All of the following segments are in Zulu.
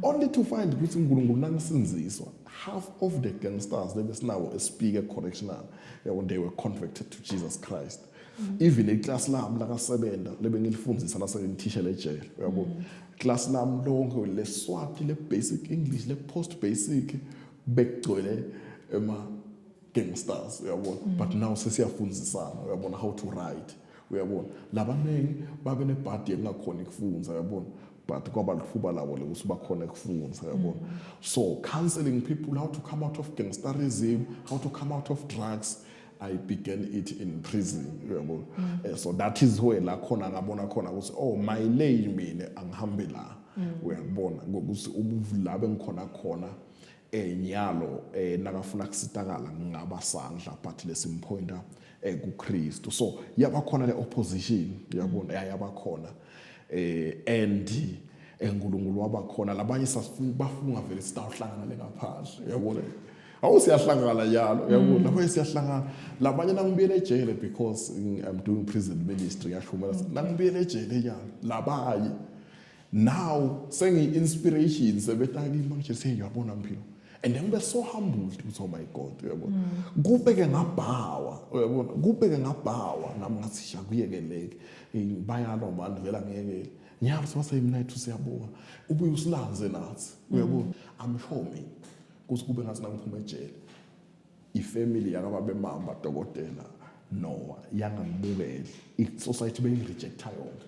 only to find ukuthi uNkulunkulu nangisinziswa half of the gangsters lebesinawo espeaker correctional when they were converted to Jesus Christ. Even iclass lami lakasebenza lebengilifundisa nasengithisha lejele uyabo class lami lonke leSwati le basic English le post basic bekugcwele ema gangsters uyabona but now sesiyafundisana uyabona how to write uyabona labanengi babe nebhadi engakhona ukufunda uyabona but kwaba lithuba labo lokuthi bakhona ukufunda uyabona so counseling people how to come out of gangsterism, how to come out of drugs, I began it in prison uyabona so that is where la khona ngabona khona ukuthi oh my lane mina angihambe la uyabona ngokuthi ubuvula bengikhona khona enyalo nakafuna kusitakala ngabasandla but lesimpointa kuKristu so yaba khona le opposition uyabona yaba khona and uNkulunkulu waba khona labanye bafuna vele sitawuhlangana ngaphandle uyabona awusiyahlangana yalo uyabona lapho siyahlangana labanye nangibiyele ejele because I'm doing prison ministry yashumela nangibiyele ejele yalo labaye now sengi inspiration sebetaki manje seyiyabona mpilo and then we're so humbled ukuthi oh my God uyabona kubeke ngabhawa uyabona kubeke ngabhawa nami ngathi shakuyekeleke bayalo manje vela ngiyekele nyalo sibasayimnayithu siyabonga ubuye usilanze nathi uyabona I'm sure me ukuthi kube ngathi nangiphuma ejele ifamily yakababe mama dokotela no yangangibukele isociety bengirejecta yonke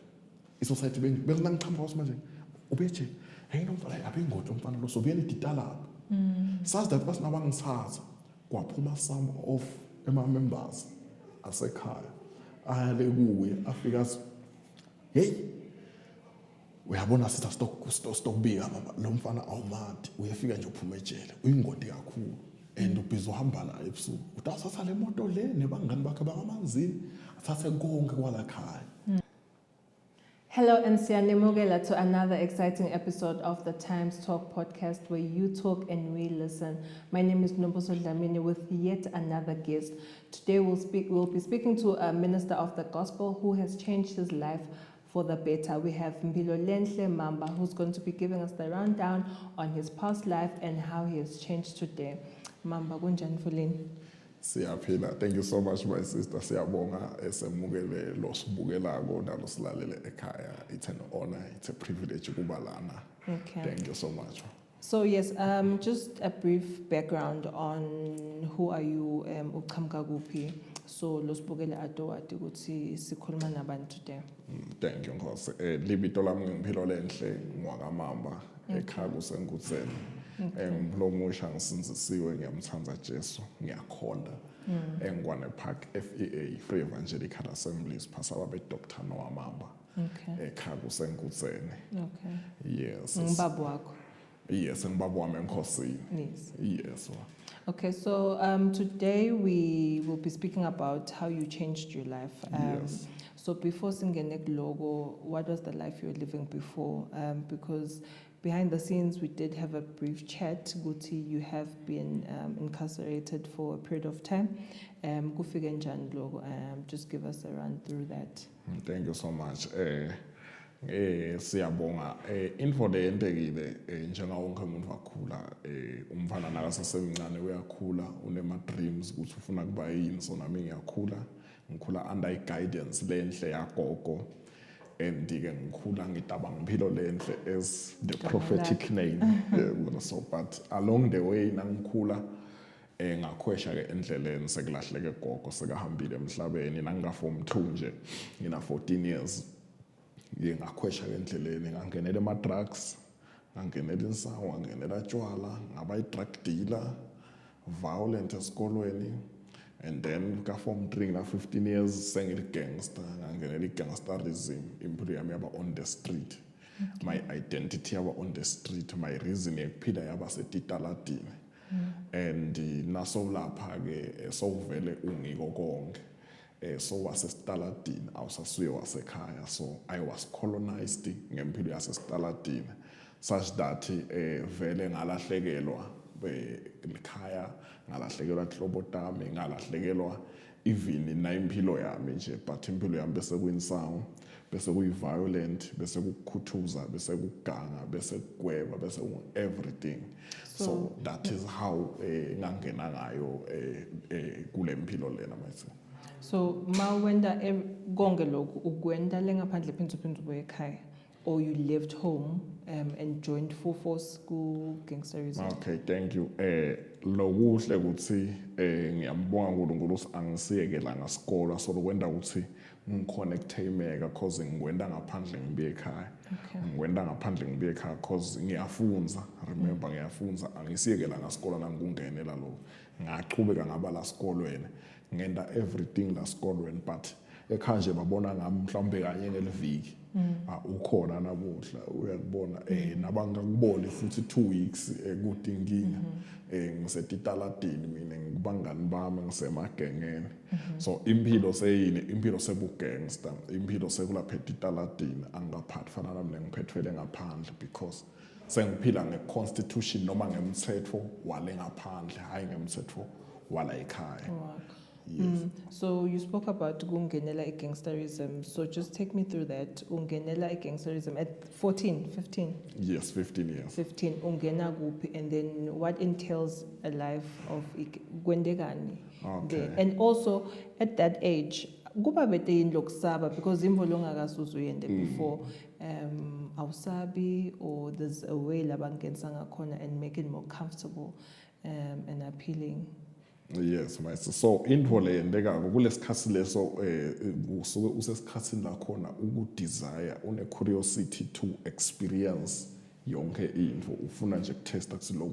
isociety bengiqhamba manje ubeje hey nomfana abengoti umfana lo sobuyela iditala sazi that basinabangisatha kwaphuma some of ema members asekhaya ayale kuwe afika hey uyabona sitha stock bika mama lo mfana awumati uyafika nje uphuma ejele uyingodi kakhulu and ubhizo uhamba naye ebusuku utasatha le moto le nebangani bakhe bangamanzini athathe konke kwala khaya. Hello and siyanemukela to another exciting episode of the Times Talk podcast where you talk and we listen. My name is Nombuso Dlamini with yet another guest. Today we'll be speaking to a minister of the gospel who has changed his life for the better. We have Mpilolenhle Mamba who's going to be giving us the rundown on his past life and how he has changed today. Mamba kunjani mfuleni? Siyaphila. Thank you so much my sister. Siyabonga esemukele losibukelako nalosilalele ekhaya. It's an honor, it's a privilege ukuba lana. Okay. Thank you so much. So yes, just a brief background on who are you, uqhamuka kuphi. So losibukele adowati ukuthi sikhuluma nabantu today. Thank you Nkosi. Libito lami ngimpilolenhle ngwakamamba ekhaya kusenkutseni. Ngimlomusha ngisinzisiwe ngiyamthanda Jesu ngiyakhonda engwane Park FEA Free Evangelical Assemblies phasaba be Dr. Noah Mamba ekhaya kusenkutseni. Okay. Yes. Ngibaba wakho. Yes, ngibaba wami enkosini. Yes. Yes. Okay, so today we will be speaking about how you changed your life. Yes. So before singene logo, what was the life you were living before? Because behind the scenes, we did have a brief chat. Guti, you have been incarcerated for a period of time. Kufike njani logo? Just give us a run through that. Thank you so much. Siyabonga info le yentekile njenga wonke umuntu wakhula umfana nakasesemncane uyakhula unema dreams ukuthi ufuna kuba yini so nami ngikhula under guidance lenhle yagogo and ke ngikhula ngidaba ngiphilo lenhle as the prophetic name so but along the way nangikhula ngakhwesha ke endleleni sekulahleke gogo sekahambile emhlabeni nangingafom 2 nje ngina 14 years ngakhwesha endleleni ngangenela ama drugs ngangenela insango ngangenela tshwala ngaba i drug dealer violent esikolweni and then ka form 3 na 15 years sengili gangster ngangenela gangsterism impilo yami yaba on the street. My identity yaba on the street, my reason yokuphila yaba setitaladini and naso lapha ke sokuvele ungiko konke so wasesitaladini awusasuye wasekhaya so I was colonized ngempilo yasesitaladini such that vele ngalahlekelwa ekhaya ngalahlekelwa inhlobo tami ngalahlekelwa even na impilo yami nje but impilo yami bese kuyinsango bese kuyi-violent bese kukukhuthuza bese kuganga bese kugweba bese everything so that is how ngangena ngayo kule mpilo lena mase. So ma wenda konke lokhu ukwenda lengaphandle phindze ubuye ekhaya or you left home and joined full force ku gangsterism? Okay, thank you. Lokuhle ukuthi ngiyambonga uNkulunkulu angisiyekela ngasikole so lokwenda ukuthi ngiconnecte imeka cause ngikwenda ngaphandle ngibuye ekhaya. Ngikwenda ngaphandle ngibuye ekhaya cause ngiyafunza, remember ngiyafunza angisiyekela ngasikole nangikungenela lo. Ngachubeka ngaba la sikolweni. Ngenda everything la sikolweni but ekhaya nje babona ngami mhlawumbe kanye ngeliviki. Ukhona namuhla uyakubona nabangakuboni futhi 2 weeks kudinginga ngisetitaladini mina ngibangani bami ngisemagengeni so impilo seyini impilo sebugangster impilo sekulapha etitaladini angaphathi fana nami ngiphethwele ngaphandle because sengiphila ngeconstitution noma ngemthetho wale ngaphandle hayi ngemthetho wala ekhaya. Yes. So you spoke about ungenela gangsterism. So just take me through that. Ungenela gangsterism at 14, 15? Yes, 15 years. 15, ungena kuphi, and then what entails a life of Gwendegani. Okay. And also at that age, kuba bete inlokusaba because imvolonga kasuzuyende before awusabi or there's a way labangenza ngakhona and make it more comfortable and appealing. Yes, my so into le yendeka kulesikhathi leso usuke usesikhathini la khona ukudesire une curiosity to experience yonke into ufuna nje ukutesta ukuthi lo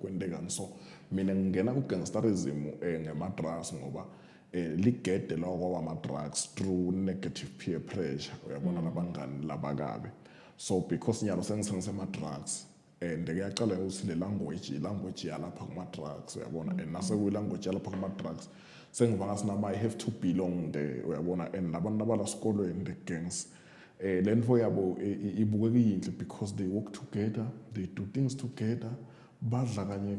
kwendekani so mina ngingena ku gangsterism ngema drugs ngoba ligede lawo kwama drugs through negative peer pressure uyabona labangani labakabe so because nyalo sengisema drugs and ngiyacala ukuthi le language yalapha kuma drugs uyabona and nase kuyi language yalapha kuma drugs sengivanga sinama I have to belong there uyabona and labantu abala sikolweni the gangs lento yabo ibukeka yinhle because they work together they do things together badla kanye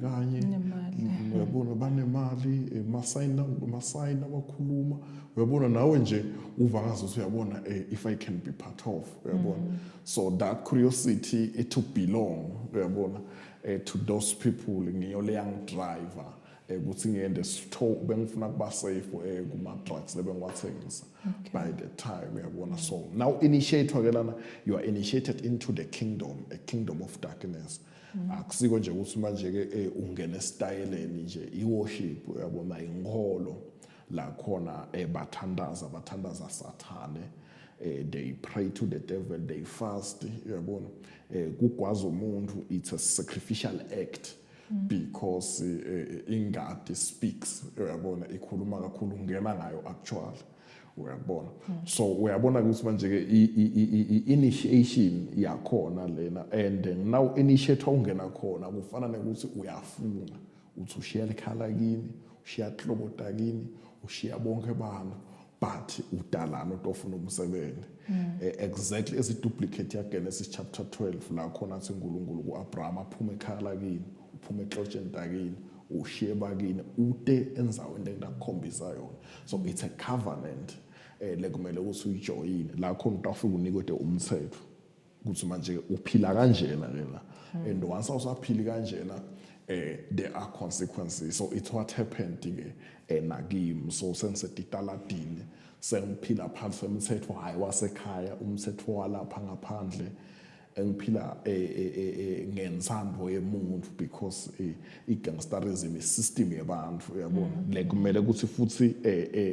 uyabona banemali masayina bakhuluma uyabona nawe nje uvangaza ukuthi uyabona if I can be part of uyabona so that curiosity to belong uyabona to those people ngiyo le young driver ukuthi ngiyende store bengifuna kuba safe kuma drugs lebengiwathengisa by the time uyabona so now initiate ke lana you are initiated into the kingdom a kingdom of darkness akusiko nje ukuthi manje ke ungena styleni nje iworship uyabona ingqolo la khona bathandaza sathane they pray to the devil they fast uyabona kugwaza umuntu it's a sacrificial act because ingadi speaks uyabona ikhuluma kakhulu ngena ngayo actually uyabona so uyabona ukuthi manje ke initiation yakhona lena and now initiate ungena khona kufana nekuthi uyafunga uthi ushiya lekhala kini ushiya hlobota kini ushiya bonke abantu but udalana utofuna umsebenzi exactly as duplicate ya Genesis chapter 12 la khona athi uNkulunkulu kuAbraham aphuma ekhala kini uphuma eXotshen takini ushiye bakini ude enzaweni engakukhombisa yona so it's a covenant lekumele ukuthi uyijoyine la khona utafika unikode umthetho ukuthi manje uphila kanjena lela and once usaphili kanjena there are consequences so it's what happened ke nakimi so sengisetitaladini sengiphila phansi kwemthetho hayi wasekhaya umthetho walapha ngaphandle engiphila ngensando yemuntu because igangsterism is system yabantu uyabona lekumele ukuthi futhi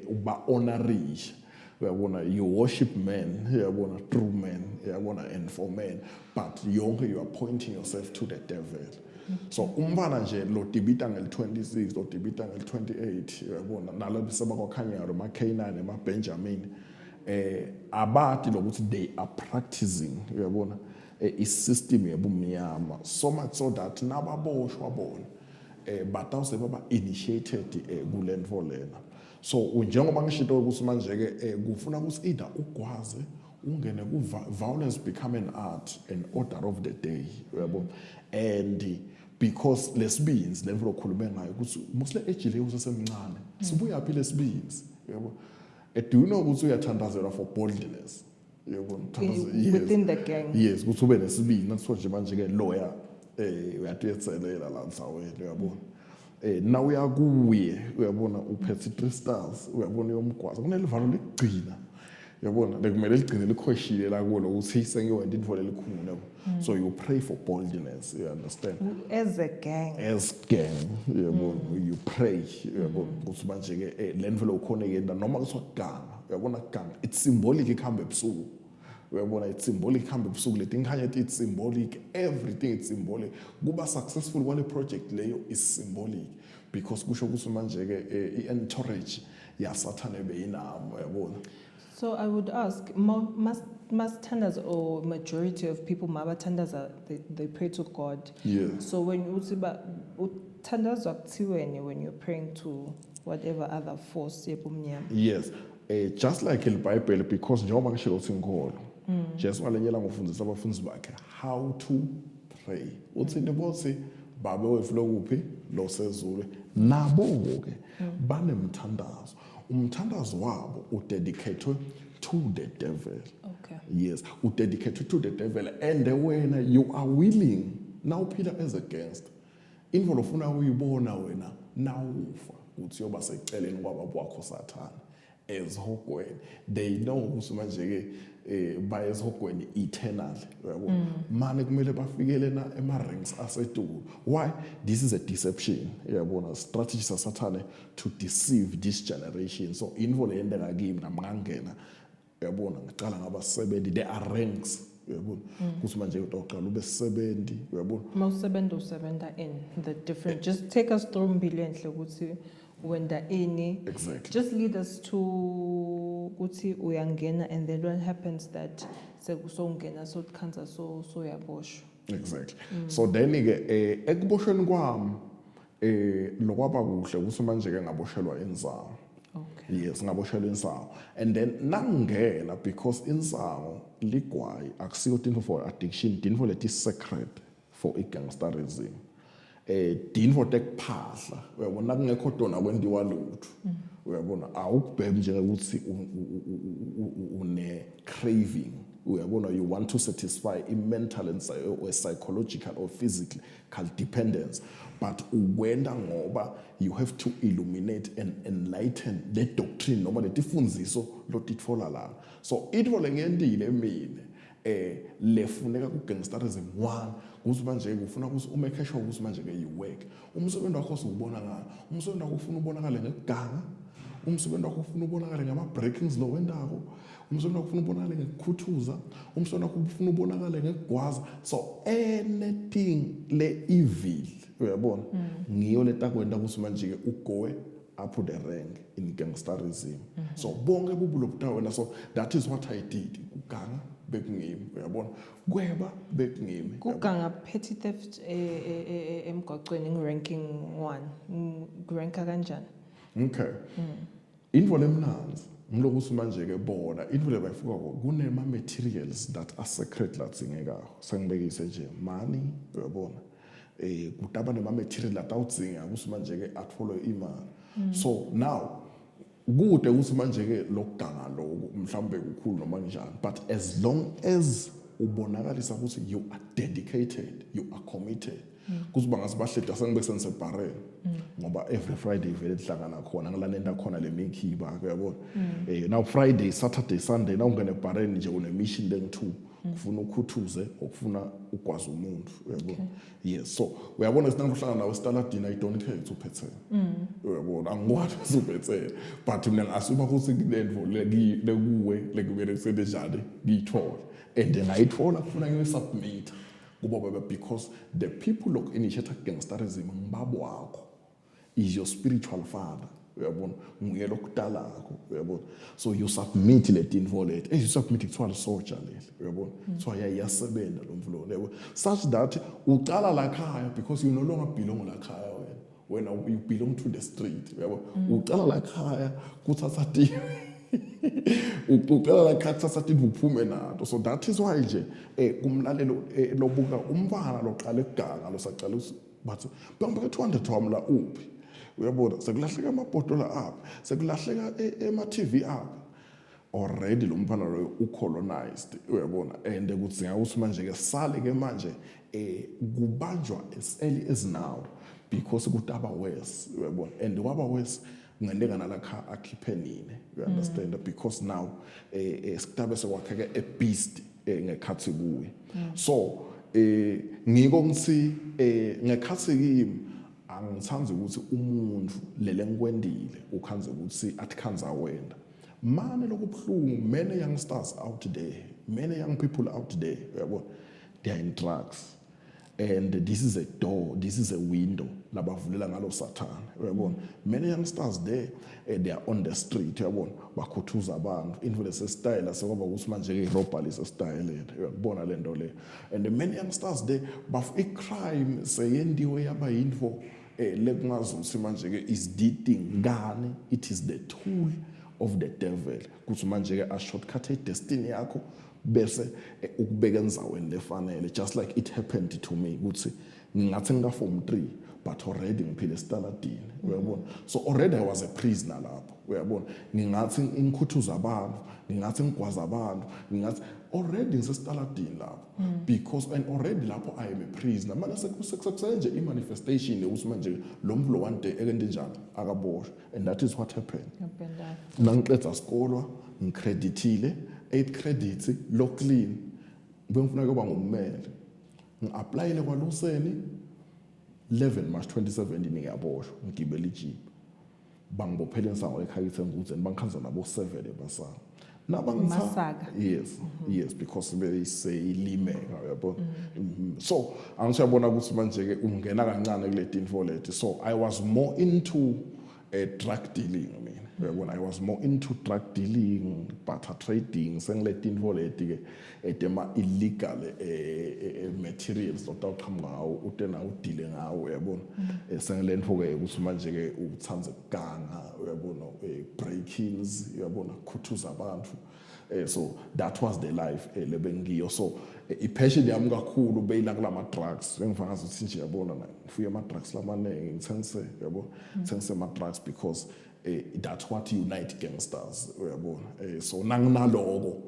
uba honorish uyabona you worship men uyabona true men uyabona and for men but yonke you are pointing yourself to the devil so umfana nje lo dibita ngel26 lo dibita ngel28 uyabona nalabo sebakwakhanya lo maKhanani emaBenjamin abati lokuthi they are practicing uyabona isystem yebumnyama so much so that nababoshwa bona batawuse baba initiated kulento lena so njengoba ngishito ukuthi manje ke kufuna ukuthi either ugwaze ungene ku violence become an art an order of the day uyabona and because lesibinzi le mfulo khulume ngayo ukuthi musle ejile usesemncane sibuya phi lesibinzi yabo do you know ukuthi uyathandazelwa for boldness yabo within the gang. yes ukuthi ube nesibini nakuthiwa nje manje ke lawyer uyatuyetselela la nsaweni uyabona na uyakuye uyabona uphethe 3 stars uyabona yomgwaza kunelivalo likugcina uyabona bekumele ligcine likhoshile la kulo ukuthi sengiyowenda into lelikhulu so you pray for boldness, you understand, as a gang uyabona you pray uyabona ukuthi manje ke le ndlela ukhona yenda noma kuthiwa ganga uyabona ganga it's symbolic ikhamba ebusuku uyabona it's symbolic ikhamba ebusuku leti ngikhanya it's symbolic, everything it's symbolic. Kuba successful kwale project leyo is symbolic because kusho ukuthi manje ke i-entourage ya Sathane beyinamo uyabona. So I would ask, must tenders or majority of people mabathandaza they pray to God. Yes. So when you thandaza kuthiweni when you're praying to whatever other force yebumnyama. Yes. Just like in the Bible, because njengoba ngishilo ukuthi ngikholwa Jesu ngalenyela ngofundisa abafundi bakhe how to pray. Uthini bothi babe weflo kuphi lo sezulu nabo ke banemthandazo. Umthandazo wabo udedicated to the devil. Okay. Yes, udedicated to the devil and when you are willing now Peter as against into lofuna uyibona wena nawufa uthi yoba seceleni kwababo wakho Sathane ezihogweni. They know ukuthi manje ke bayezihogweni eternal uyabona manje kumele bafikele na ema-ranks asedulo. Why? This is a deception uyabona, strategy saSathane to deceive this generation. So info le yendeka kimi namangena uyabona ngicala ngabasebenzi there are ranks uyabona ukuthi manje uqala ube 70 uyabona mawusebenza usebenta in the different just take us through mbili enhle ukuthi wenda ini. Exactly. Just lead us to ukuthi uyangena and then what happens that sekusongena so cancer so yaboshwa. Exactly. So then ke ekuboshweni kwami lokwaba kuhle ukuthi manje ke ngaboshelwa insango. Okay. Yes, ngaboshelwa insango. And then nangena because insango ligwayi akusiyo into for addiction, into leti secret for igangsterism. Dinfo tekuphahla uyabona kungekho dona kwendiwa lutho uyabona awukubheka nje ukuthi une craving uyabona you want to satisfy a mental and or psychological or physical dependence but uwenda ngoba you have to illuminate and enlighten the doctrine noma letifundiso lotitfola la. So itfo lengiyendile mina lefuneka ku gangsterism 1 ukuthi manje ufuna ukuthi umake sure ukuthi manje ke you work umsebenzi wakho usubona ngani umsebenzi wakho ufuna ubonakala ngeganga umsebenzi wakho ufuna ubonakala ngama breakings lo wendako umsebenzi wakho ufuna ubonakala ngekukhuthuza umsebenzi wakho ufuna ubonakala ngegwaza. So anything le evil uyabona ngiyo letakwenda ukuthi manje ke ugoe up the rank in gangsterism. So bonke bubulo butawena. So that is what I did kuganga bekungimi uyabona kweba bekungimi kuganga petty theft emgwaqweni ngiranking 1 kuranka kanjani. Okay. Info lemnanzi ngilokuthi manje ke bona info lebayifuka kunema materials that are secret latsingekayo sengibekise nje money uyabona kutaba nema material atawudzinga ukuthi manje ke atfollow imali. So now kude ukuthi manje ke lokuganga lokho mhlambe kukhulu noma njani but as long as ubonakalisa ukuthi you are dedicated you are committed kuzoba ngasibahleda sengibe sensebarrel ngoba every Friday vele sihlangana khona ngilanenda khona le mikhiba uyabona now Friday Saturday Sunday na ungene barrel nje une mission leng2 kufuna ukhuthuze okufuna ukwazi umuntu uyabona. Yes, so uyabona sinangihlangana nawe staladini I don't care ukuthi uphethe uyabona angikwazi usuphethe but mina ngasuma ukuthi kulendvo lekuwe lekumele senjani ngiyithola and ngayithola kufuna ngiyi-submit kubo because the people of initiate gangsterism ngibabo wakho is your spiritual father uyabona nguye lokudala lakho uyabona. So you submit le info let as you submit kuthiwa soldier leli uyabona so yayasebenza lo mflo lebo such that uqala la khaya because you no longer belong la khaya when you belong to the street uyabona uqala la khaya kuthatha ucela la khatha sathi uphume nato. So that is why nje kumlalelo lobuka umfana loqala eganga losacela bathi bamba 200 wamla uphi uyabona sekulahleka amabhodola apha sekulahleka ema-TV apha already lo mfana loyo ucolonized uyabona and kudzinga ukuthi manje ke sale ke manje kubanjwa as early as now because kutaba worse uyabona and kwaba worse ngendeka nalakha akhiphe nini you understand because now sikutabe sekwakheke a beast ngekhathi kuwe so ngiko ngithi ngekhathi kimi angithandi ukuthi umuntu lele ngikwendile ukhanze ukuthi athikhanza wena mane lokubhlungu many youngsters out there many young people out there uyabona they are in drugs and this is a door this is a window labavulela ngalo sathana uyabona many youngsters there they are on the street uyabona bakhuthuza abantu influence style sekwaba ukuthi manje ke robbery style uyabona lento le and many youngsters there baf a crime seyendiwe yaba yinfo lekungazi ukuthi manje ke is dating ngani it is the tool of the devil kuthi manje ke a shortcut destiny yakho bese ukubeka enzaweni lefanele just like it happened to me ukuthi ngingathi ngika form 3 but already ngiphile estaladini uyabona so already I was a prisoner lapho uyabona ngingathi ngikhuthuza abantu ngingathi ngigwaza abantu ngingathi already ngisestaladini lapho because and already lapho I am a prisoner manje sekusenje i-manifestation ukuthi manje lo muntu lo one day ekende njani akaboshwe and that is what happened nangiqeda isikolo ngicreditile 8 credits lo clean bengifuna kuba ngummeli ngi-applyile kwaLuseni 11 March 2017 ngiyaboshwa ngigibela ijeep bangibophela ensango ekhayithe ngikuthi bangikhanza nabo 7 ebasana Masaka. Yes because they say limeka uyabona so angisiyabona ukuthi manje ke ungena kancane kule info lethi so I was more into drug dealing uyabona I was more into drug dealing barter trading sengileti info lethi ke edema illegal materials otawuqhamuka ngawo utena udile ngawo uyabona sengilento ke ukuthi manje ke uthanze ukuganga uyabona break-ins uyabona khuthuza abantu so that was the life lebengiyo so ipassion yami kakhulu beyila kulama drugs ngifanga ukuthi nje yabona ngifuye ama drugs lamanenge ngithengise yabo ngithengise ama drugs because that's what unite gangsters uyabona so nanginaloko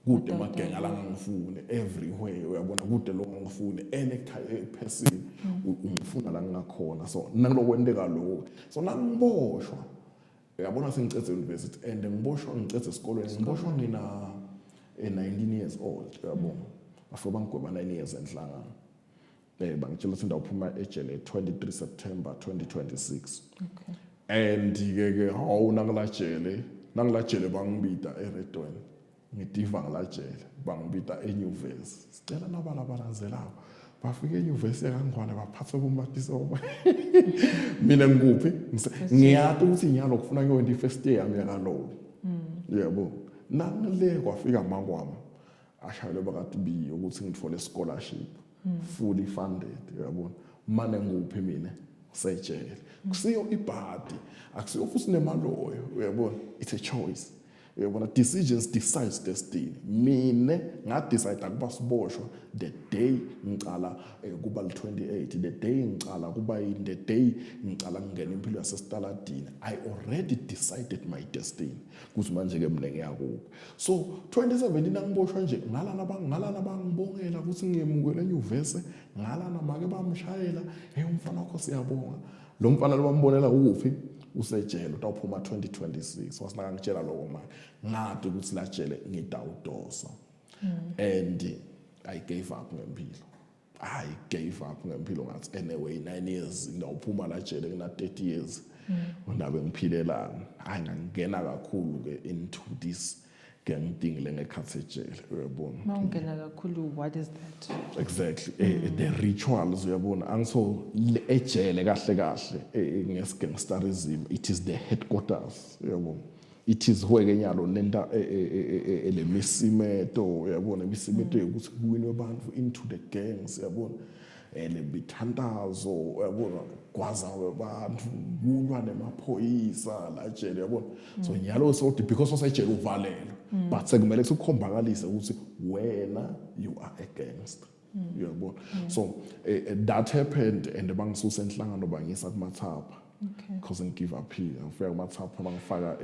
kude magenge la ngifune everywhere uyabona kude lo ngifune any person ungifuna la ngingakhona so nangilokwendeka lo so nangiboshwa uyabona sengicede university and ngiboshwa ngicede esikolweni ngiboshwa ngina 19 years old uyabona bafike bangigweba 9 years enhlangano bangitshela ukuthi ndawuphuma ejele 23 September 2026 okay and ke hawu nangilajele bangibida eRedwen ngidiva ngilajele bangibida enyuvesi sicela nabalabalazelayo bafike enyuvesi yakangwane baphatha kuMatiso mina ngikuphi ngiyathi ukuthi nyalo kufuna ngiyowenza ifirst year yami yakalowo yebo nangile kwafika mankwami ashayele bakade bi ukuthi ngithole scholarship fully funded uyabona manje ngikuphi mina sejele kusiyo ibhadi akusiyo futhi nemaloyo uyabona it's a choice uyabona decisions decides destiny mina ngadecide ukuba siboshwa the day ngicala kuba le28 the day ngicala kuba the day ngicala ngena impilo yasestaladini I already decided my destiny kuthi manje ke mina ngiyakuphi so 2017 angiboshwa nje ngalana bangibongela ukuthi ngiyemukele enyuvesi ngalana make bamshayela umfana wakho siyabonga lo mfana lobambonela ukuphi usejele utawuphuma 2026 wasinaka ngitshela lokho manje ngade ukuthi la jele ngidawudosa and I gave up ngempilo ngathi anyway 9 years ngawuphuma la jele ngina 30 years ndabe ngiphilelana ngangena kakhulu ke into this gang thing lengekhathi ejele uyabona mawungena kakhulu what is that exactly the rituals uyabona angiso ejele kahle ngesgangsterism it is the headquarters uyabona it is where nyalo lenta elemisimeto uyabona imisimeto ukuthi kuwinwe abantu into the gangs uyabona lebithandazo uyabona gwaza kwabantu kulwa nemaphoyisa la ejele uyabona so nyalo so because wasejele uvalelo but sekumele ukukhombakalise ukuthi wena you are against uyabona so that happened and bangisuse enhlangano bangisa kuMathapha because I give up here ngifika kuMathapha bangifaka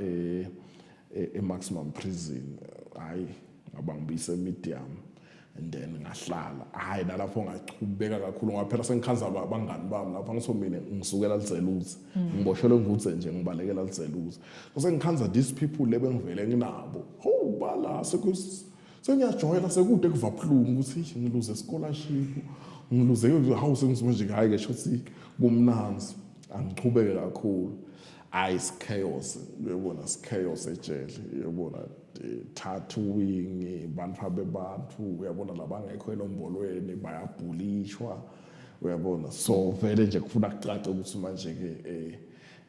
maximum prison hayi abangibise medium and then ngahlala hayi nalapho ngachubeka kakhulu ngaphela sengikhanza abangani bami lapha ngithi mina ngisukela lizeluzi ngiboshelwe ngutse nje ngibalekela lizeluzi so sengikhanza these people lebengivele nginabo bala sengiyajoyela sekude kuvaphulungu ukuthi ngiluze scholarship ngiluze house ngisonje hayi ke shothi kumnanzi angichubeke kakhulu ice chaos uyabona chaos ejele uyabona tattooing bantu bebantu uyabona labangekho enombolweni bayabhulishwa uyabona so vele nje kufuna kucace ukuthi manje ke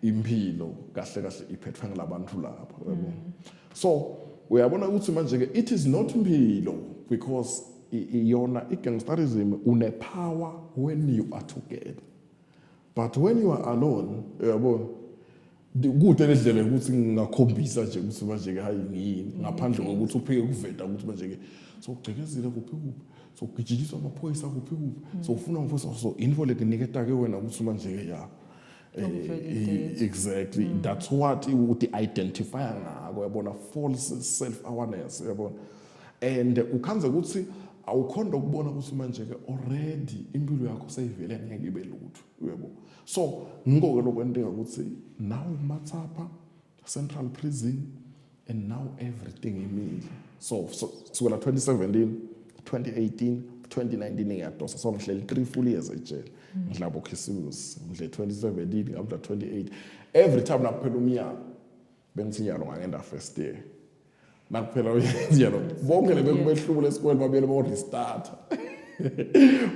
impilo kahle kahle iphethwe ngelabantu lapha uyabona so uyabona ukuthi manje ke it is not impilo because iyona igangsterism une power when you are together but when you are alone uyabona kude ledlela ukuthi ngingakhombisa nje ukuthi manje ke hayi ngiyini ngaphandle kokuthi uphike kuveta ukuthi manje ke so ugcekezile kuphi so ugijikiswa amaphoyisa kuphi so ufuna ngifisa so info lekiniketa ke wena ukuthi manje ke ya exactly that's what uthi identify ngako yabona false self awareness yabona and ukhanza ukuthi awukhonda ukubona ukuthi manje ke already impilo yakho seyivele ngeke ibe lutho uyabo so ngikoke lokwenteka ukuthi now Mathapha Central Prison and now everything imile so kusukela 2017 2018 2019 ngiyadosa so ngihleli 3 full years ejele ngidlabo Khisimusi ngidle 2017 ngamhla 28 every time nakuphela umnyaka bengithi nyalo ngangenda first year nakuphela uyenziyalo bonke lebehlubule esikoleni babuyele ba restart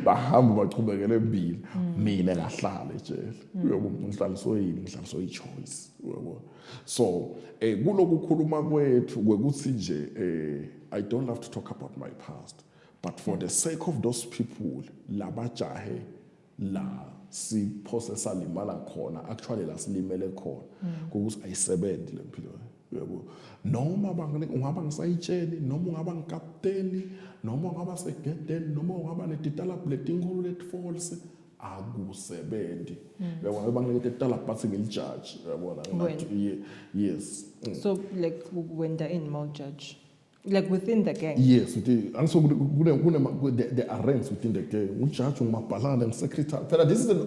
bahamba bachubekele empilo mina ngahlala ejele uyabona ngihlaliswe yini ngihlaliswe ichoice uyabona so kuloku khuluma kwethu kwekuthi nje I don't have to talk about my past but for the sake of those people labajahe la siphosesa limala khona actually la silimele khona ukuthi ayisebenzi lempilo uyabo noma ungaba ngisayitsheni noma ungaba ngikapteni noma ungaba segedeni noma ungaba netitala bletingolo let false akusebenzi uyabona bangilethe itala phansi ngelijudge uyabona yes so like when they're in more judge like within the gang yes angiso the ranks within the gang ujudge ngumabhalane ngisecretary phela this is an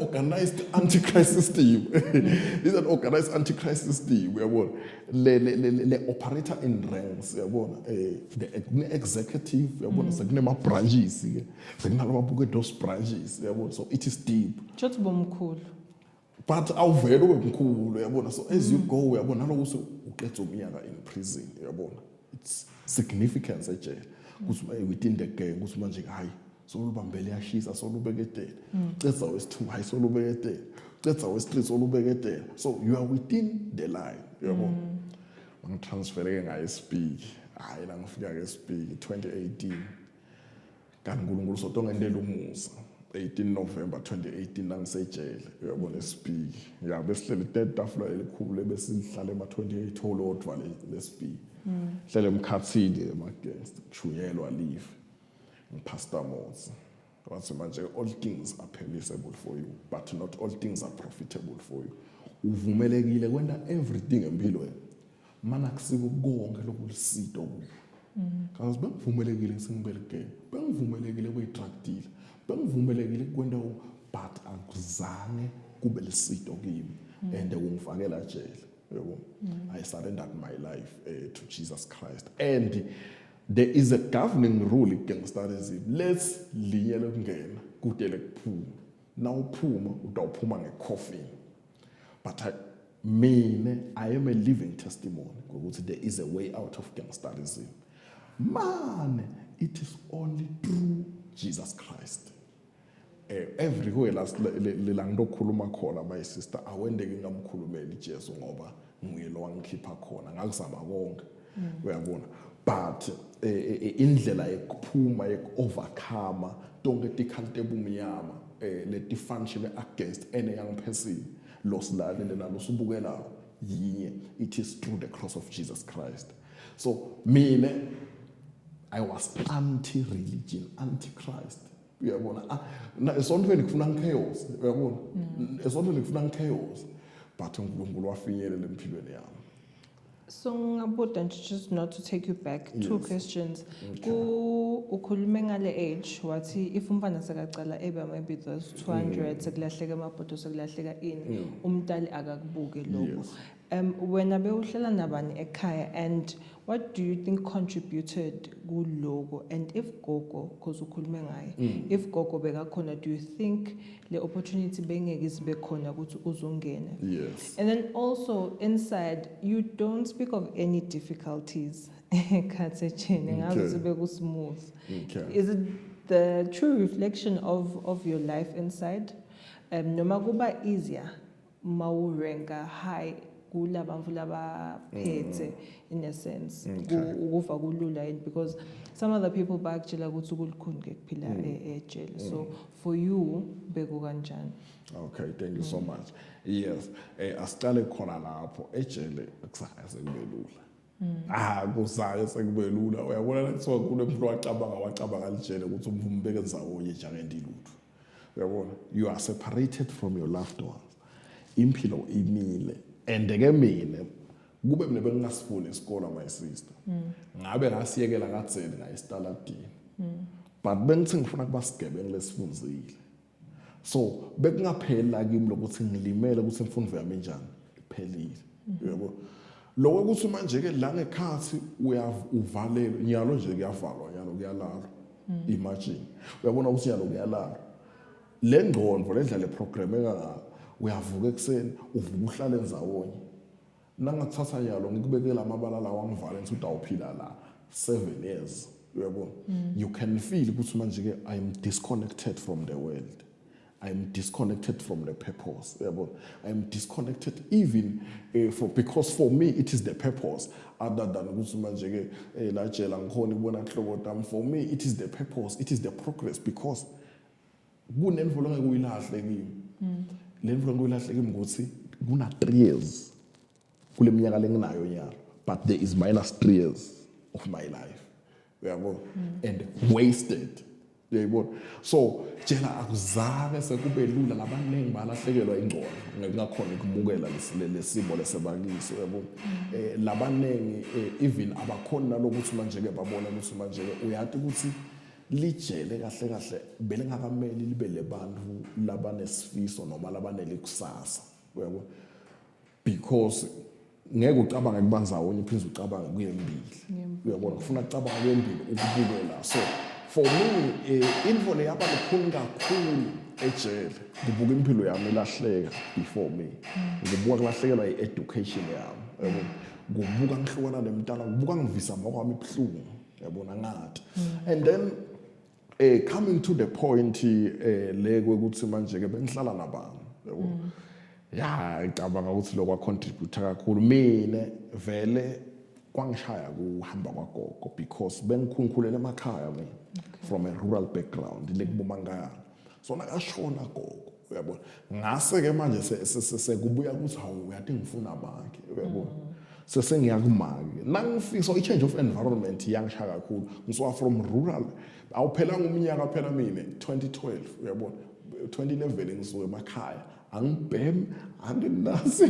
organized antichrist system this is an organized antichrist system uyabona le operator in ranks uyabona the executive uyabona sekunema branches ke sekunalabo buke those branches uyabona so it is deep chothi bomkhulu but awuvela ube mkhulu uyabona so as you go uyabona nalokuthi uqedza umnyaka in prison uyabona it's significance ejele ukuthi within the gang ukuthi manje hayi solubambele yashisa solubeketela uqedza wesi2 hayi solubeketela uqedza wesi3 solubeketela so you are within the line uyabona bangitransfereke ngaye speak hayi la ngifika ke speak 2018 kanti uNkulunkulu sotongentela umusa 18 November 2018 nangisejele uyabona speak ya besihlele tetafula elikhulu lebesihlala ema28 holodwa le speak hlele emkhathini emaguest kushuyelwa leave ngipastor Moses wathi manje all things are permissible for you but not all things are profitable for you uvumelekile kwenda everything empilweni mana kusiko konke lokulisito kazi bengivumelekile singibeleke bengivumelekile kwi-drug deal bengivumelekile kwenda but akuzange kube lisito kimi and ungifakela jele yebo I surrendered my life to Jesus Christ and there is a governing rule igangsterism let's linyele kungena kudele kuphuma now uphuma utawuphuma ngecoffin but I am a living testimony ukuthi there is a way out of gangsterism man it is only through Jesus Christ everywhere la ngilokhuluma khona my sister awendeke ngamkhulumeli Jesu ngoba nguyelo wangikhipha khona ngakuzama konke uyabona but indlela yekuphuma overcome tonke tikhalte bumnyama leti function against any young person losilalele nalosubukelayo yinye, it is through the cross of Jesus Christ. So mina I was anti-religion, anti-Christ. Uyabona esontweni kufuna chaos, uyabona esontweni kufuna chaos, but uNkulunkulu wafinyelela empilweni yami. So ngabuda just not to take you back, two questions. Okay. Ukhulume ngale age wathi if umfana sekacala ebe maybe those 200 sekulahleka amabhodo sekulahleka ini umntali akakubuke lokho. Wena bewuhlala nabani ekhaya, and what do you think contributed kuloko? And if gogo, because ukhulume ngaye, if gogo bekakhona, do you think the opportunity bengeke zibe khona ukuthi uzongena? Yes. And then also inside, you don't speak of any difficulties. Smooth. Okay. Is it the true reflection of your life inside? Noma kuba easier mawurenka high kula bantu labaphethe in a sense ukuva kulula, because some other people bakutshela ukuthi kulikhuni kuphila ejele. So for you beku kanjani? Okay, thank you so much. Yes, asiqale khona lapho ejele kusaya sekube lula. Kusaya sekube lula. Uyabona kuthiwa kunemuntu wacabanga alijele ukuthi umbeke ndzawonye njengendi lutho. Uyabona, you are separated from your loved ones. Impilo imile. And ke mina kube mina bengingasifuni isikole my sister. Ngabe ngasiyekela ngatseni ngayistalaladini. But bengithi ngifuna kuba sigebengu lesifunzile. So bekungaphela kimi lokuthi ngilimele ukuthi imfundo yami enjani iphelile. Yebo. Lokho ukuthi manje ke la ngekhathi uvalelwe nyalo nje kuyavalwa nyalo kuyalala. Imagine. Uyabona ukuthi nyalo kuyalala. Le ngqondo le ndlela le program engaka uyavuka ekseni uvuka uhlala endawonye nangathatha yalo ngikubekela amabala lawa ngivala ukuthi awuphila la 7 years. Uyabona, you can feel ukuthi manje ke I am disconnected from the world, I am disconnected from the purpose. Uyabona, I am disconnected even because for me it is the purpose other than ukuthi manje ke la jela ngikhona ukubona hlobo tam. For me it is the purpose, it is the progress, because kunenvulo ngeke uyilahle kimi. Le mvulo ngoyilahle kimi ngokuthi kuna 3 years kule minyaka lenginayo nyalo, but there is minus 3 years of my life. Uyabona, and wasted. Uyabona, so tshela akuzange sekube lula, labanengi balahlekelwa ingqondo ngengakhona ukubukela lesimo lesebakiso. Uyabona, labanengi even abakhona lokuthi manje ke babona ukuthi manje ke uyathi ukuthi lijele kahle kahle belingakameli libe lebantu labanesifiso noma labanelikusasa. Uyabo, because ngeke ucabanga kubanzawonye uphinde ucabanga kuyembili. Uyabona, ufuna ucabanga kuyembili ukubukela. So for me info le yaba likhulu kakhulu ejele, kubuka impilo yami ilahleka before me. Ngibuka kulahlekelwa i-education yami. Uyabo, kubuka ngihlukana nemntana, kubuka ngivisa makwami ibhlungu. Uyabona ngathi. And then coming to the point le kwekuthi manje ke bengihlala nabantu. Uyabona, ya ngicabanga ukuthi lokho contribute kakhulu mina vele kwangishaya kuhamba kwagogo, because bengikhunkhulele emakhaya mina from a rural background lekubomangana. So nakashona gogo. Uyabona, ngase ke manje sekubuya ukuthi hawu uyathi ngifuna bakhe. Uyabona, sesengiyakumake nangifika. So i-change of environment yangishaya kakhulu. Ngisuka from rural, awuphelanga umnyaka phela mina 2012. Uyabona, 2011 ngisuka emakhaya angibhemi anginasi.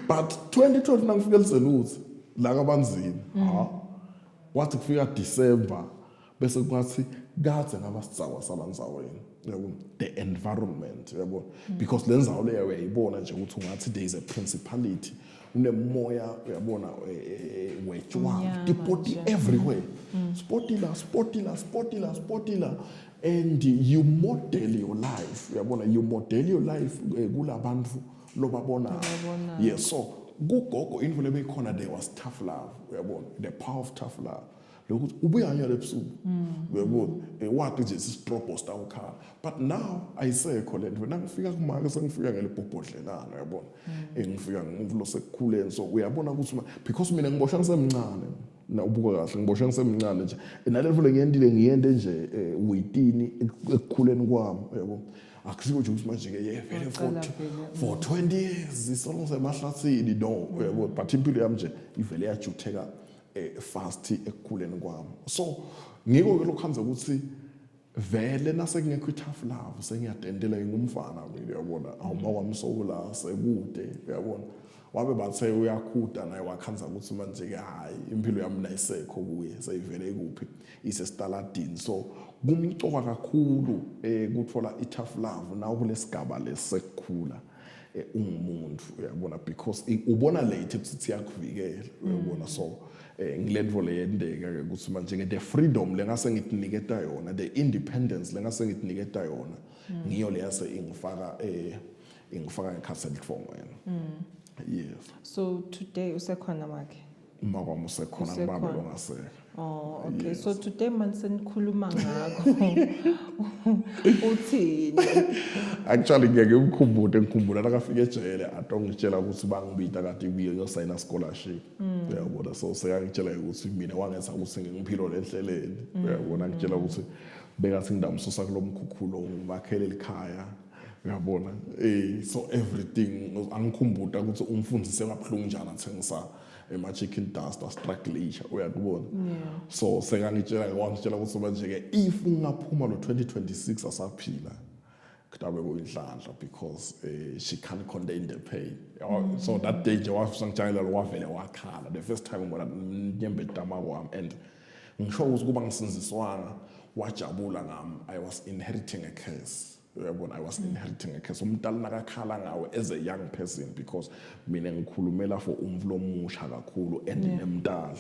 But 2012 nangifika eLuthi la kabanzini, wathi kufika December bese kwathi kade ngaba sidzawa salandzaweni. Uyabona, the environment. Uyabona, because lenzawo leyo uyayibona nje ukuthi ungathi there is a principality, unemoya. Uyabona, wetshwala tipoti everywhere, spotila, and you model your life. Uyabona, you model your life kulabantu lobabona. Yes, so kugogo indlu lebeyikhona, there was tough love. Uyabona, the power of tough love. Lokuthi ubuya nyalo ebusuku. Uyabona, wathi nje sistropo stawukhala. But now ayisekho lento. Nangifika kumake sengifika ngelibhobhodlelana. Uyabona, ngifika ngumvulo sekukhuleni. So uyabona ukuthi because mina ngiboshwa ngisemncane. na ubuka kahle ngiboshe ngisemncane nje nale level ngiyende nje witini ekukhuleni kwami yabo akusiko nje ukuthi manje ke vele for 20 years isolonze emahlathini no yabo but impilo yami nje ivele yajutheka fast ekukhuleni kwami so ngiko ke lokhanza ukuthi vele nasekungekho tough love sengiyadendela ngumfana mina uyabona awuma kwamsola sekude uyabona wabe bathe uyakhuda naye wakhanza ukuthi manje ke hayi impilo yami nayisekho kuye seyivele kuphi isestaladini so kumcoka kakhulu ukuthola tough love nawo kulesigaba lesekukhula ungumuntu uyabona because ubona late ukuthi yakuvikela uyabona so ngiledvo leyendeka ke ukuthi manje ke the freedom lengase ngitiniketa yona the independence lengase ngitiniketa yona ngiyo leyase ingifaka ecassette form wena yes so today usekhona makhe makwami usekhona ngibaba lo ngaseka oh okay yes. So today man senikhuluma ngakho uthini actually ngeke ngikhumbula nakafika ejele atongitshela ukuthi bangibita kade kuye yosayina scholarship uyabona so sekangitshela ukuthi mina wangenza ukuthi ngiphilo lenhleleni uyabona ngitshela ukuthi bekathi ngidamsusa kulomkhukhulo ngimakhele likhaya uyabona so everything angikhumbuta ukuthi umfundisi engabhlungu njani athengisa chicken dust struggle uyakubona so sekangitshela wangitshela ukuthi manje ke if ungaphuma lo 2026 asaphila kutabe kuyinhlanhla because she can't contain the pain so that day nje wafisangitshela lo wavele wakhala the first time ngibona nyembe dama kwami and ngisho ukuthi kuba ngisinziswana wajabula ngami I was inheriting a curse uyabona I was inheriting a curse umntana nakakhala ngawe as a young person because mina ngikhulumela for umvulo omusha kakhulu and nemntala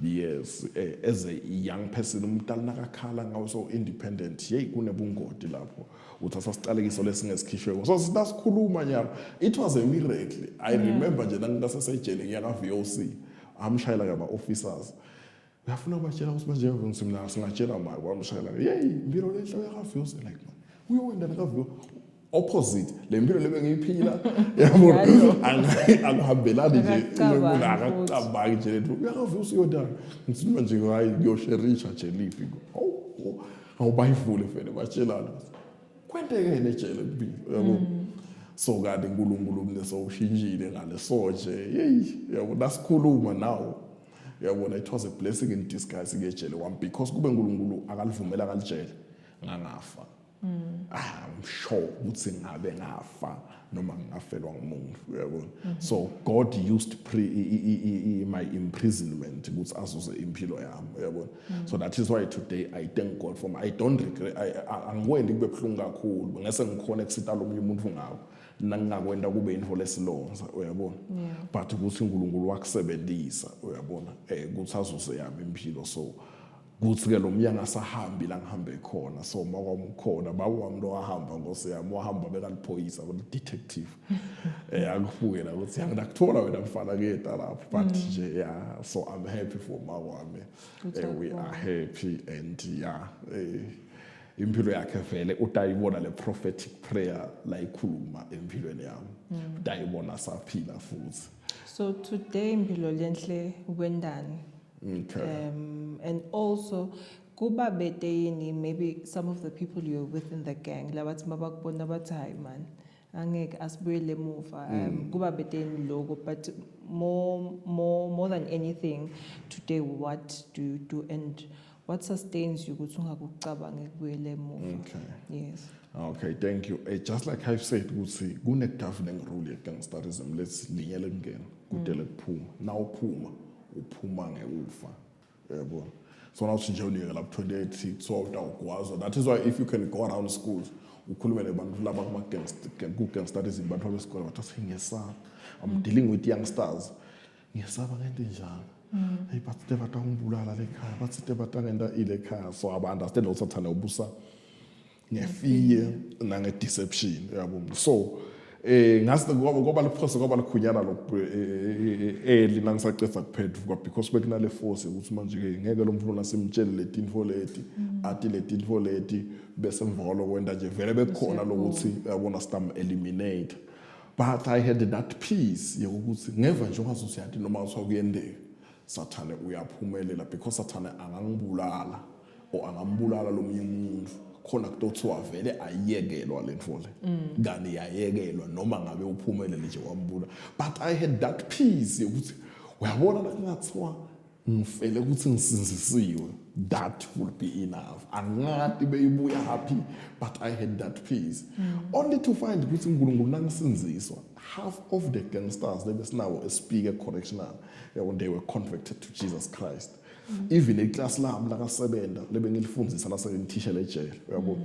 yes as a young person umntana nakakhala ngawe so independent hey kunebungodi lapho uthatha sicalekiso lesingesikhishwe so sasikhuluma nyama it was a miracle I remember nje nangingasesejele ngiyaka VOC amshayela ngama officers uyafuna ukutshela ukuthi manje ngimsimna singatshela manje kwamshayela hey impilo lenhle yaka VOC like uyowenda nakavuyo opposite le mpilo lebengiyiphila yabona akuhambelani nje akacabanga nje lethu uyakavuyo usiyodana ngitsima nje hayi ngiyosherisha nje lifi awubayivule vele batshelana kwenteke nejele kuphila yabo so kade uNkulunkulu mneso ushintshile ngale so nje hey yabo nasikhuluma nawo yabona it was a blessing in disguise ngejele wami because kube uNkulunkulu akalivumela kalijele ngangafa I'm sure ukuthi ngabe ngafa noma ngingafelwa ngumuntu uyabona so God used my imprisonment ukuthi azuze impilo yami uyabona so that is why today I thank God for I don't regret angikwendi kube buhlungu kakhulu ngese ngikhona ekusita lo umuntu ngawo nangingakwenda kube info lesilonza uyabona but ukuthi uNkulunkulu wakusebenzisa uyabona ukuthi azuze yami impilo so kuthi ke lo myanga sahambi la ngihambe khona so makwami khona bawami lo wahamba ngose yami wahamba bekaliphoyisa ku detective akubuke la ukuthi ngakuthola wena mfana kuyeda lapho but nje yeah so I'm happy for makwami we are happy and yeah impilo yakhe vele utayibona le prophetic prayer la ikhuluma empilweni yami utayibona saphila futhi so today impilo lenhle wendani. Okay. And also kuba beteyini maybe some of the people you're with in the gang labathi mabakubona bathi hayi man angeke asibuyele emuva kuba beteyini logo but more than anything today what do you do and what sustains you ukuthi ungakucabange kubuyele emuva. Okay. Yes. Okay, thank you. Just like I've said ukuthi kune governing rule ye gangsterism let's linyele ngene kudele kuphuma now uphuma ngeufa yabo so now sinje unika lapho 28 so utawugwaza that is why if you can go around schools ukhulume nabantu laba kuma gangsterism bantu besikole bathi singiyesaba I'm dealing with youngsters ngiyesaba ngento njalo hey bathi batangibulala lekhaya bathi batangenda ile khaya so I understand also thana ubusa ngefear nange deception yabo so ngase ngoba lephosa ngoba likhunyana lo linangisacetha kuphethu because bekunale force ukuthi manje ke ngeke lo mfuna simtshele letinfo leti athi letinfo leti bese mvolo kwenda nje vele bekhona lokuthi yabona stam eliminate but I had that peace yokuthi ngeva nje ungazuthi yathi noma usakuyendeka Sathane uyaphumelela because Sathane angangibulala or angambulala lo munye umuntu khona kuthiwa vele ayekelwa lento le ngani yayekelwa noma ngabe uphumelele nje wambula. But I had that peace ukuthi uyabona ngathi ngifele ukuthi ngisinzisiwe, that would be enough. Angati beyibuya happy, but I had that peace. Only to find ukuthi uNkulunkulu nangisinziswa, half of the gangsters lebesinawo eSpeaker Correctional when they were converted to Jesus Christ. Even iclass lami lakasebenza lebengilifundisa lasengithisha lejele uyabo.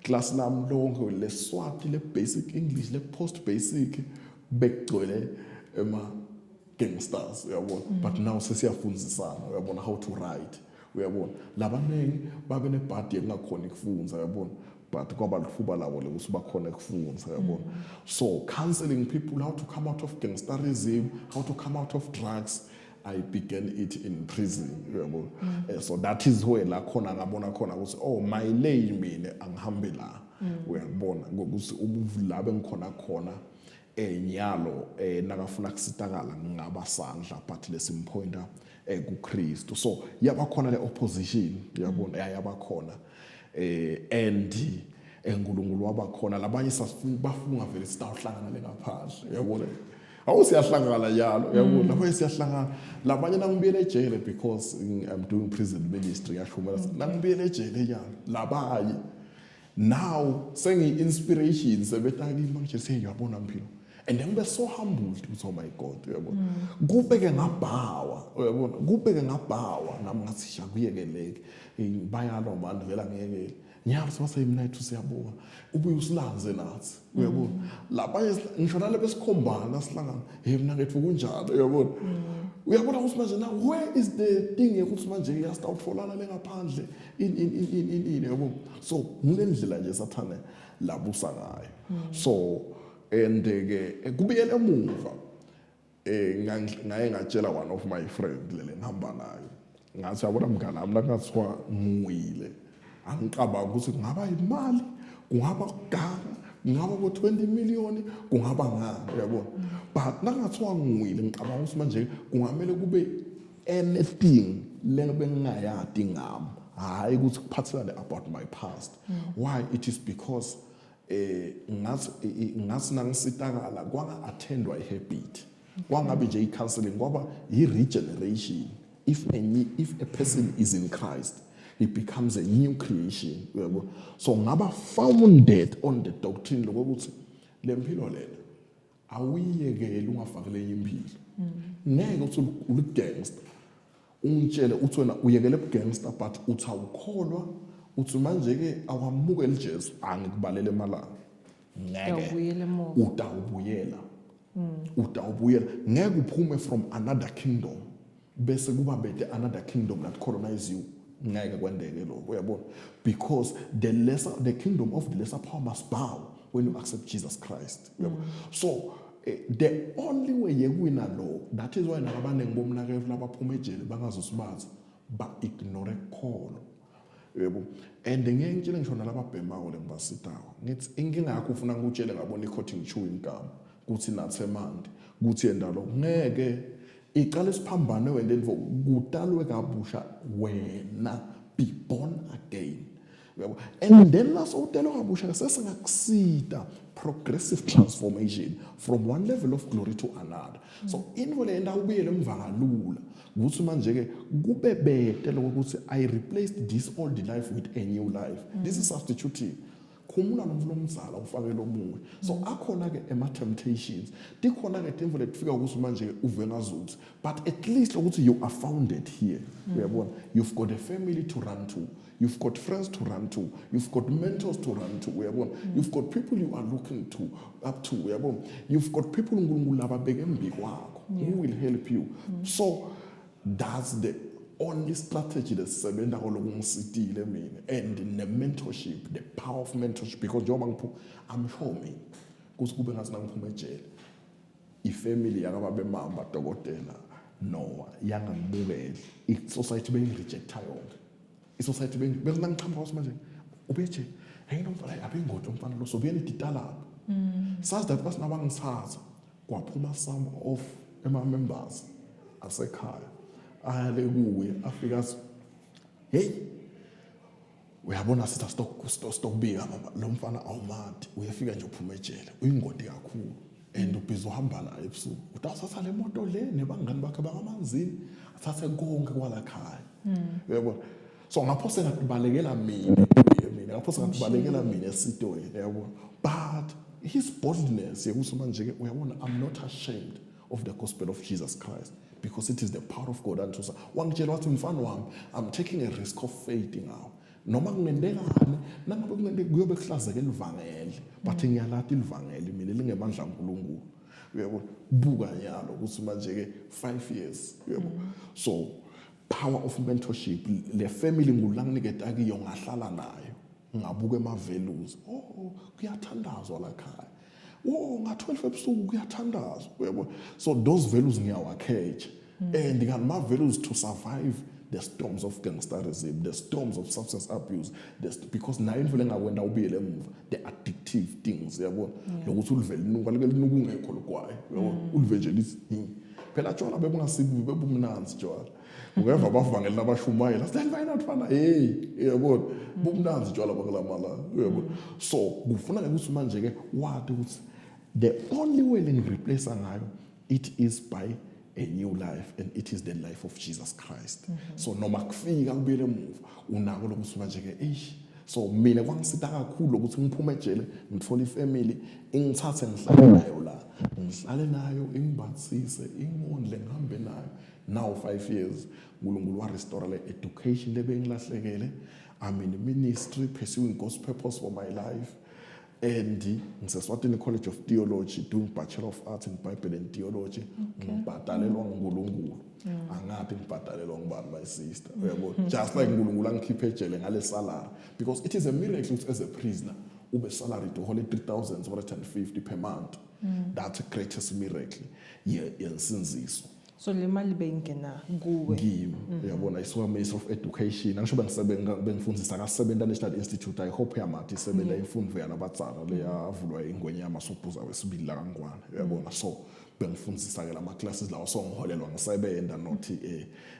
Class lami lonke leSwati le basic English le post basic bekugcwele gangsters uyabona. But now sesiyafundzisana uyabona how to write uyabona. Labanengi babe nebhadi engakhona ukufundza uyabona. But kwaba lithuba labo lekuthi bakhona ukufundza uyabona. So counseling people how to come out of gangsterism, how to come out of drugs, I began it in prison uyabona. So that is where la khona ngabona khona ukuthi oh my lane mina angihambe la uyabona ngokuthi ubuvula bengikhona khona nyalo nakafuna kusitakala ngabasandla but lesimpointa kuKristu. So yabakhona le opposition uyabona yabakhona and uNkulunkulu wabakhona labanye bafuna vele sitawuhlangana ngaphandle uyabona. Awusiyahlangana yalo uyabona lapho siyahlangana labanye nangibiyele ejele because I'm doing prison ministry yashumela nangibiyele ejele yalo labaye now sengi inspiration sebetaki manje seyabona mpilo. And then we're so humbled ukuthi oh my God uyabona. Kubeke ngabhawa uyabona kubeke ngabhawa nami ngathi shakuyekeleke bayalo manje vela ngeke nyalo sibasayimina ethu siyabona ubuye usilanze nathi uyabona lapha ngisho nale besikhombana sihlangana mina ngethu kunjalo uyabona uyabona ukuthi manje now where is the thing ukuthi manje iyasta utfolana lengaphandle in uyabona. So ngilendlela nje Sathane labusa ngayo. So and ke kubiyele emuva ngaye ngatshela one of my friend lele ngihamba nayo ngathi yabona mngani nami nakathiwa ngwile angicabanga ukuthi kungaba imali kungaba kuganga kungaba ko20 million kungaba ngani uyabona. But nakathiwa ngwile ngicabanga ukuthi manje kungamele kube anything lebe ngingayadi ngami hayi ukuthi kuphathelane about my past. Why? It is because ngathi nangisitakala kwanga attendwa ihabit kwangabe nje icounseling kwaba regeneration. If a person is in Christ, he becomes a new creation. So ngaba founded on the doctrine lokuthi lempilo lena awuyekele ungafakele impilo. Ngeke uthi ulugangster ungitshele uthi wena uyekele ubugangster but uthi awukholwa uthi manje ke awamukele Jesu angikubalele emalanga ngeke utawubuyela ngeke uphume from another kingdom bese kuba bethe another kingdom that colonize you ngeke kwendeke lokho uyabona. Because the kingdom of the lesser power must bow when you accept Jesus Christ uyabona. So the only way yekuwina lo that is why nabantu ngibomnakeve labaphuma ejele bangazosibaza ba ignore kholo yebo. And ngeke ngitshele ngisho nalababhemayo lengibasitayo ngithi inkinga yakho ufuna ngikutshele ngabona i-cutting chewing gum kuthi nathemandi kuthi yenda lo ngeke iqala isiphambano wena kutalwe kabusha wena be born again yebo. And then nasowutelwa kabusha sesingakusida progressive transformation from one level of glory to another. So invole enda ubuyele emvangalula ukuthi manje ke kube bete lokuthi I replaced this old life with a new life. This is substituting khumula nomvulomzala ufake lomunye. So akhona ke ema temptations dikhona ke invole kufika ukuthi manje uve ngazuthi but at least ukuthi you are founded here uyabona. You've got a family to run to, you've got friends to run to, you've got mentors to run to uyabona. You've got people you are looking to up to uyabona. You've got people uNkulunkulu ababeke embi kwakho who will help you. So that's the only strategy lesebenza kolokungisitile mina and the mentorship, the power of mentorship, because I'm sure me kuthi kube ngathi nangiphuma ejele ifamily yakababe mama dokotela no yangangibukele isociety bengirejecta yonke isociety bengiqhamuka ukuthi manje ubeje hayini umfana abengoti umfana lo sobuyena iditala sazi that basinabangithatha kwaphuma some of ema members asekhaya ale kuye afika athi hey uyabona sitha stokubika mama lo mfana awumati uyafika nje uphuma ejele uyingodi kakhulu and ubhizo uhamba la ebusuku uthatha le moto le nebangani bakhe bakamanzini athathe konke kwala khaya uyabona so ngaphose ngatibalekela mina ngaphose ngatibalekela mina esitweni uyabona but his boldness yekuthi manje uyabona I'm not ashamed of the gospel of Jesus Christ because it is the power of God unto us wangitshela wathi mfana wami I'm taking a risk of faith now noma kunendekane nangabe kunende kuyobe kuhlazeka elivangeli but ngiyalathi ilivangeli mina lingemandla kaNkulunkulu uyabona buka nyalo ukuthi manje ke 5 years uyabona so power of mentorship le family ngulanginiketa kiyo ngahlala nayo ngabuka ema values kuyathandazwa la khaya nga12 ebusuku kuyathandazwa uyabona so those values ngiyawakhetha and ngama values to survive the storms of gangsterism, the storms of substance abuse, because nayo indlela engakwenda ubiyele emuva the addictive things yabona lokuthi ulivele nuka linuku ngekho lokwayo yabona ulive nje lithi phela tshwala bebungasibuyi bebumnanzi tshwala ungeva abavangeli nabashumayela silayina fana hey yabona bumnanzi tshwala bakulamala yabona so kufuna ukuthi manje ke wathi ukuthi the only way replace ngayo it is by a new life and it is the life of Jesus Christ so noma kufika kubuyele emuva unako lokuthi manje ke so mina kwangisita kakhulu ukuthi ngiphume ejele ngithola ifamily ingithathe ngihlale nayo la ngihlale nayo ingibhathise ingondle ngihambe nayo now 5 years uNkulunkulu wa restore le education lebengilahlekele I'm in ministry pursuing God's purpose for my life and ngiseswatini College of Theology doing Bachelor of Arts in Bible and Theology ngibhadalelwa nguNkulunkulu angathi ngibhadalelwa ngubani my sister uyabona just like uNkulunkulu angikhiphe ejele ngale salary because it is a miracle as a prisoner ube salary to hold 3,150 per month that's the greatest miracle yensinziso so le mali beyingena kuwe ngimi uyabona isuka Ministry of Education angisho bengifundisa ka Sebenta National Institute I hope yamathi isebenza imfundo yalabatsana leyavulwa ingwenyama sobhuza wesibili la kaNgwane uyabona so bengifundisa ke lama classes lawo so ngiholelwa ngisebenda not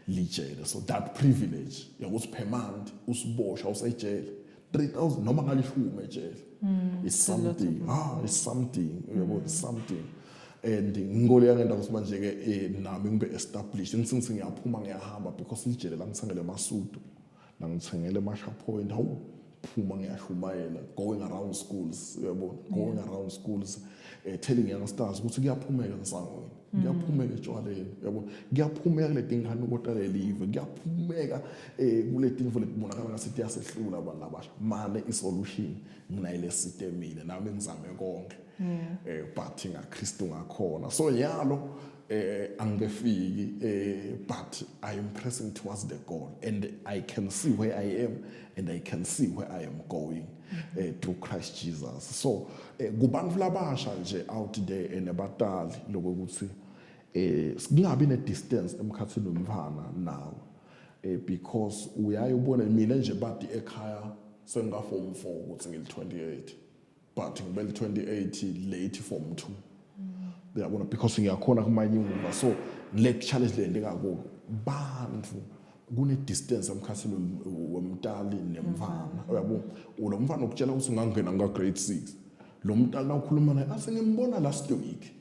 lijele so that privilege yokuthi per month usibosha usejele 3,000 noma ngalishumi ejele is something is something uyabona is something and ngole yangenda ukuthi manje ke nami ngibe established ngisingithi ngiyaphuma ngiyahamba because lijele la ngithengele eMasudu la ngithengele eMasha Point hawu phuma ngiyashumayela going around schools uyabona going around schools telling youngsters ukuthi kuyaphumeka nsangweni kuyaphumeka etshwaleni uyabona kuyaphumeka le dingane kodwa live kuyaphumeka kule tinfo letibonakala ngasithi yasehlula abantu abasha mane isolution nginayile sitemile nami ngizame konke but ngaKristu ngakhona so yalo angefiki but I am pressing towards the goal and I can see where I am and I can see where I am going through Christ Jesus so kubantu labasha nje out there enebatali lokuthi singabi ne distance emkhathini nomfana now because uyayibona mina nje bathi ekhaya senga form 4 ukuthi ngil 28 but ngibele 28 late form 2 uyabona because ngiyakhona kumanyuva so le challenge le ndikako bantu kune distance emkhathini womntali nemfana uyabona lo mfana ukutshela ukuthi ungangena nga grade 6 lo mntali nawukhuluma naye asengembona last week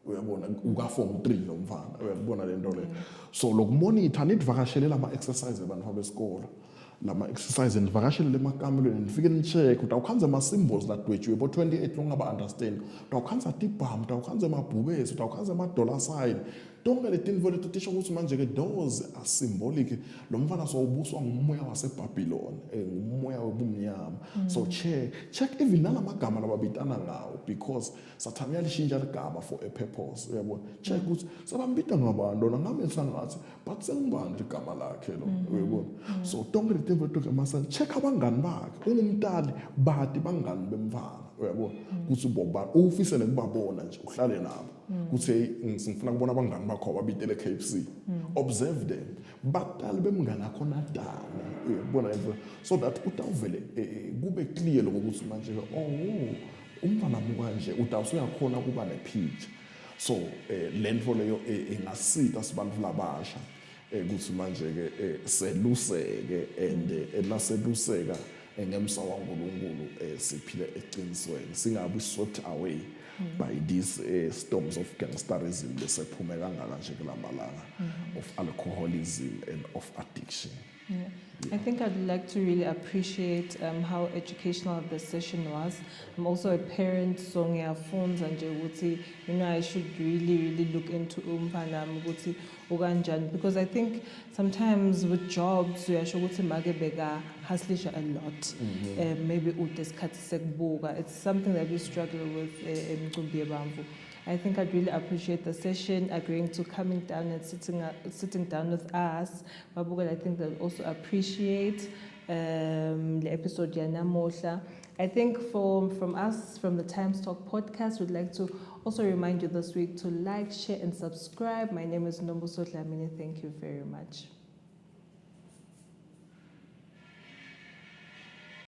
uyabona uka form 3 lo mfana uyabona le nto le so lokumonitor nidivakashelela ama exercise abantu besikolo lama exercise nivakashele lemakamelweni nifike nicheck utawukhanza ama symbols ladwetshiwe bo 28 longaba understand utawukhanza tibhamu utawukhanza amabhubesi utawukhanza ama dollar sign tonke letinvo letisho ukuthi manje ke those are symbolic lo mfana sowubuswa ngumoya waseBabylon ngumoya wobumnyama so check even nalamagama lababitana ngawo because Satan uyalishintsha ligama for a purpose uyabona check ukuthi sabambita ngabantu ngame sangathi but sengibani igama lakhe lo uyabona so tonke letinvo letisho check abangani bakhe ungumntali bathi bangani bemfana uyabona ukuthi boba ufisele kubabona nje uhlale nabo kuthi ngifuna kubona abangani bakho ababitele KFC observe them batali bemngane akho nadala uyabona so that utawuvele kube clear lokuthi manje umfana manje utawusuyakhona kuba ne picture so lento leyo engasita sibantu labasha ukuthi manje ke seluseke and naseluseka ngemsa waNkulunkulu siphile eqinisweni singabi swept away by these storms of gangsterism lesephume kangaka nje kulamalanga of alcoholism and of addiction. Yeah. I think I'd like to really appreciate how educational the session was. I'm also a parent, so ngiyafunza nje ukuthi I should really look into umfanami ukuthi ukanjani, because I think sometimes with jobs uyasho ukuthi make beka hustlisha a lot. Maybe udesikhathi sekubuka. It's something that we struggle with emicimbi yebamvu. I think I'd really appreciate the session, agreeing to coming down and sitting down with us. Babukela, I think they'll also appreciate the episode yanamuhla. I think from us, from the Times Talk podcast, we'd like to also remind you this week to like, share, and subscribe. My name is Nombuso Dlamini. Thank you very much.